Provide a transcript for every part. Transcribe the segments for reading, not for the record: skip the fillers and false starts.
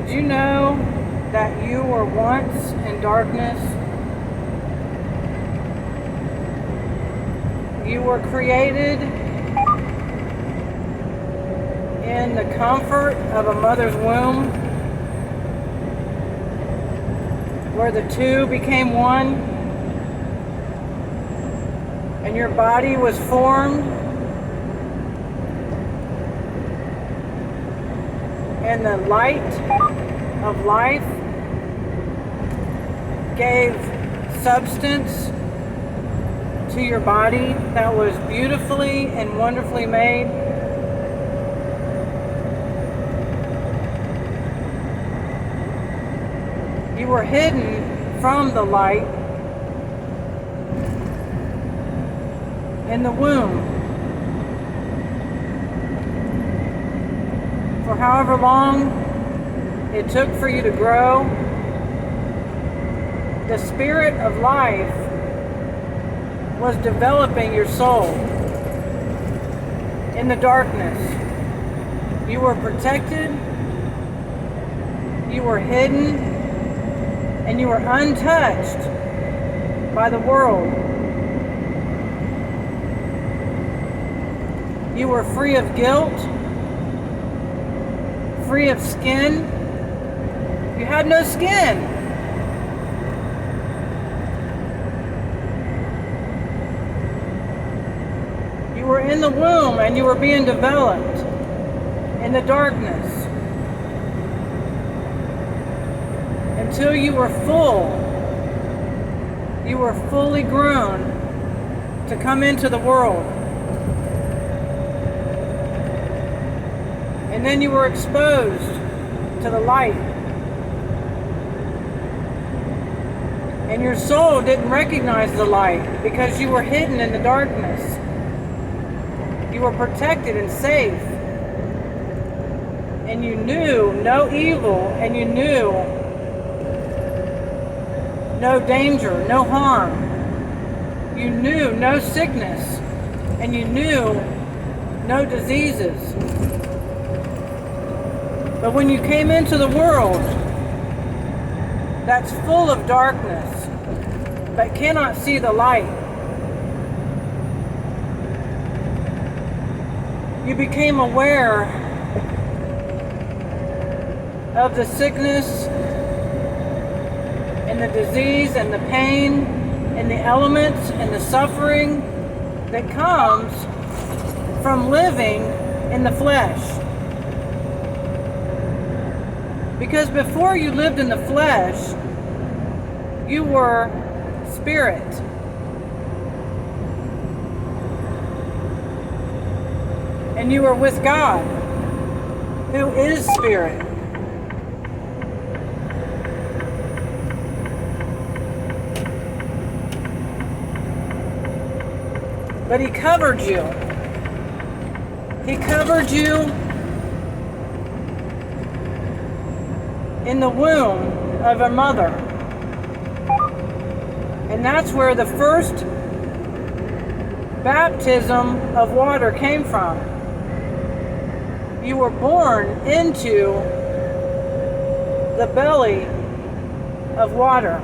Did you know that you were once in darkness? You were created in the comfort of a mother's womb, where the two became one, and your body was formed, and the light of life gave substance to your body that was beautifully and wonderfully made. You were hidden from the light in the womb for however long it took for you to grow. The spirit of life was developing your soul in the darkness. You were protected, you were hidden, and you were untouched by the world. You were free of guilt, free of skin. You had no skin. You were in the womb and you were being developed in the darkness until you were full. You were fully grown to come into the world. And then you were exposed to the light. And your soul didn't recognize the light because you were hidden in the darkness. You were protected and safe. And you knew no evil, and you knew no danger, no harm. You knew no sickness, and you knew no diseases. But when you came into the world that's full of darkness, but cannot see the light, you became aware of the sickness and the disease and the pain and the elements and the suffering that comes from living in the flesh. Because before you lived in the flesh, you were spirit. And you were with God, who is spirit. But He covered you. He covered you in the womb of a mother. And that's where the first baptism of water came from. You were born into the belly of water.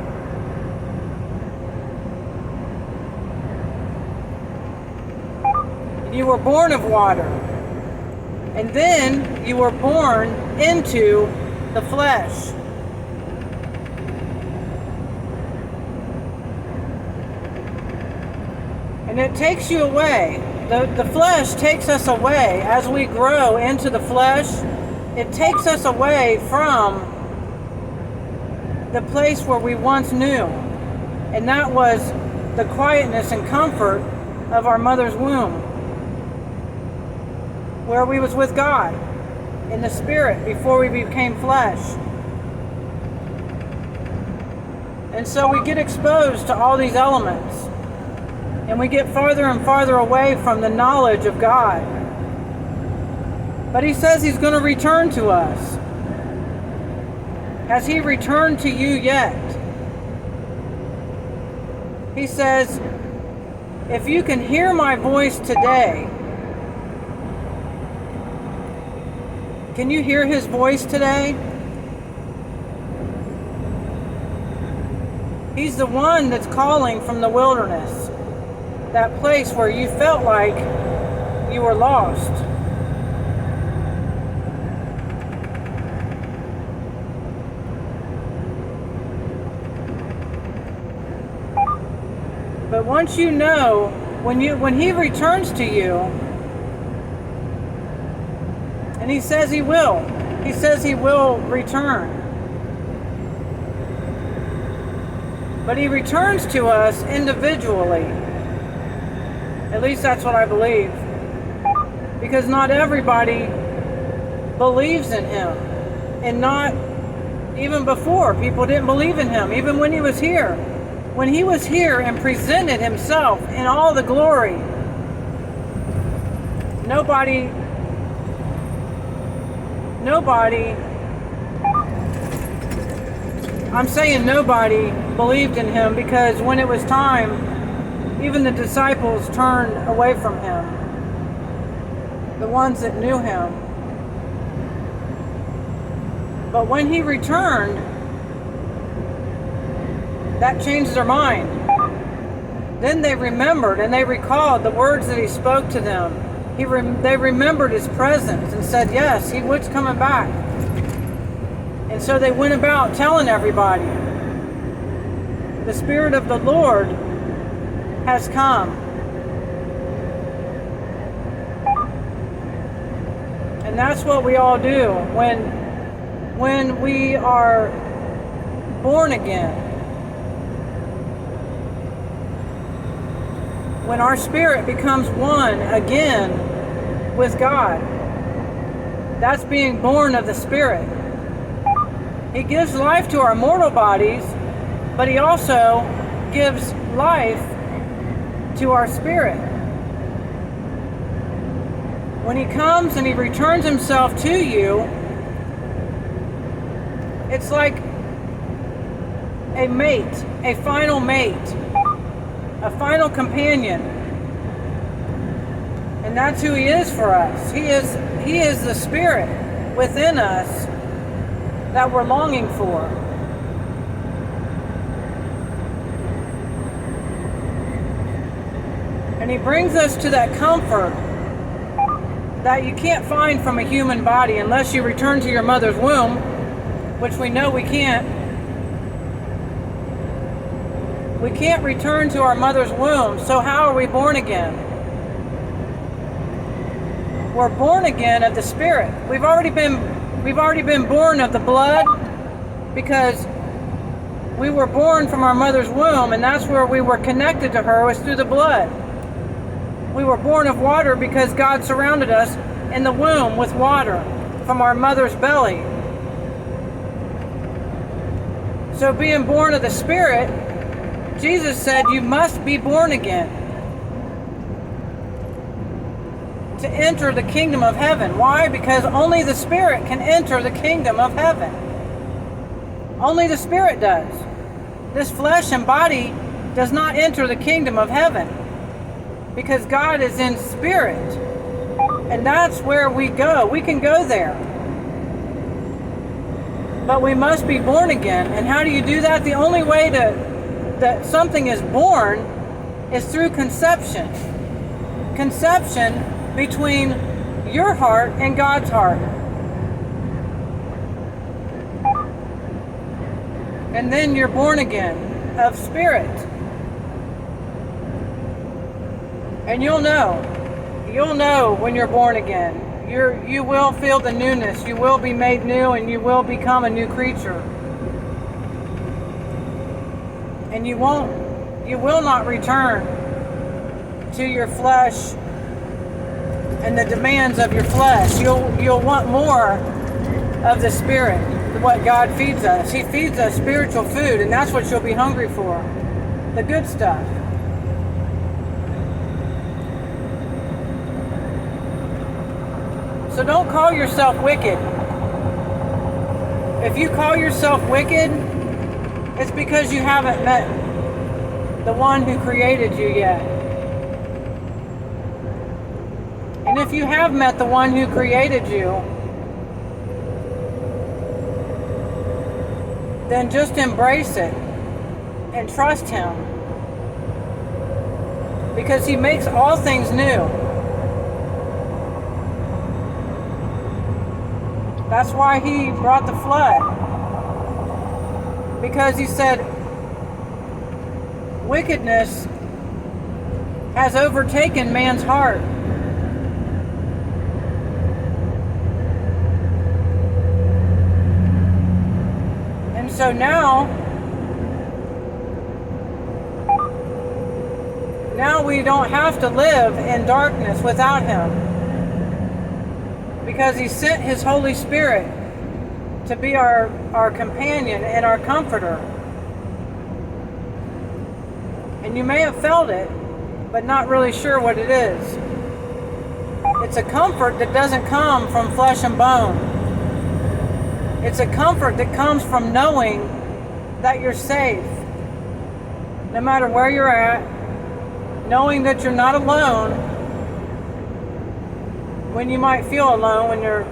You were born of water. And then you were born into the flesh. And it takes you away. The flesh takes us away. As we grow into the flesh, it takes us away from the place where we once knew. And that was the quietness and comfort of our mother's womb, where we was with God in the spirit before we became flesh. And so we get exposed to all these elements, and we get farther and farther away from the knowledge of God. But He says He's going to return to us. Has He returned to you yet? He says, if you can hear my voice today, can you hear His voice today? He's the one that's calling from the wilderness, that place where you felt like you were lost. But once you know, when he returns to you, and he says he will return. But he returns to us individually. At least that's what I believe. Because not everybody believes in him. And not even before, people didn't believe in him, even when he was here. When he was here and presented himself in all the glory, nobody, I'm saying nobody believed in him, because when it was time, even the disciples turned away from him, the ones that knew him. But when he returned, that changed their mind. Then they remembered and they recalled the words that he spoke to them. They remembered his presence and said, yes, he was coming back. And so they went about telling everybody, the Spirit of the Lord has come. And that's what we all do when we are born again. When our spirit becomes one again with God, that's being born of the Spirit. He gives life to our mortal bodies, but he also gives life to our spirit. When he comes and he returns himself to you, it's like a mate, a final mate, a final companion. And that's who he is for us. He is the Spirit within us that we're longing for. And he brings us to that comfort that you can't find from a human body unless you return to your mother's womb, which we know we can't. We can't return to our mother's womb, so how are we born again? We're born again of the Spirit. We've already been born of the blood, because we were born from our mother's womb, and that's where we were connected to her, was through the blood. We were born of water because God surrounded us in the womb with water from our mother's belly. So being born of the Spirit, Jesus said you must be born again to enter the kingdom of heaven. Why? Because only the Spirit can enter the kingdom of heaven. Only the Spirit does. This flesh and body does not enter the kingdom of heaven, because God is in spirit. And that's where we go. We can go there. But we must be born again. And how do you do that? The only way that something is born is through conception. Conception between your heart and God's heart. And then you're born again of spirit. And you'll know when you're born again. You will feel the newness. You will be made new, and you will become a new creature. And you will not return to your flesh and the demands of your flesh. You'll want more of the Spirit, what God feeds us. He feeds us spiritual food, and that's what you'll be hungry for. The good stuff. So don't call yourself wicked. If you call yourself wicked, it's because you haven't met the one who created you yet. And if you have met the one who created you, then just embrace it. and trust Him, because He makes all things new. That's why He brought the flood, because He said wickedness has overtaken man's heart. And so now we don't have to live in darkness without Him, because He sent His Holy Spirit to be our companion and our comforter. And you may have felt it, but not really sure what it is. It's a comfort that doesn't come from flesh and bone. It's a comfort that comes from knowing that you're safe, no matter where you're at, knowing that you're not alone when you might feel alone, when you're,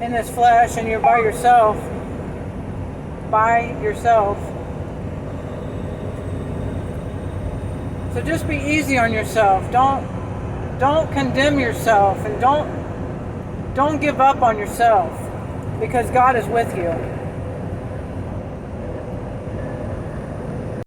in this flesh and you're by yourself. So just be easy on yourself. Don't condemn yourself, and don't give up on yourself, because God is with you.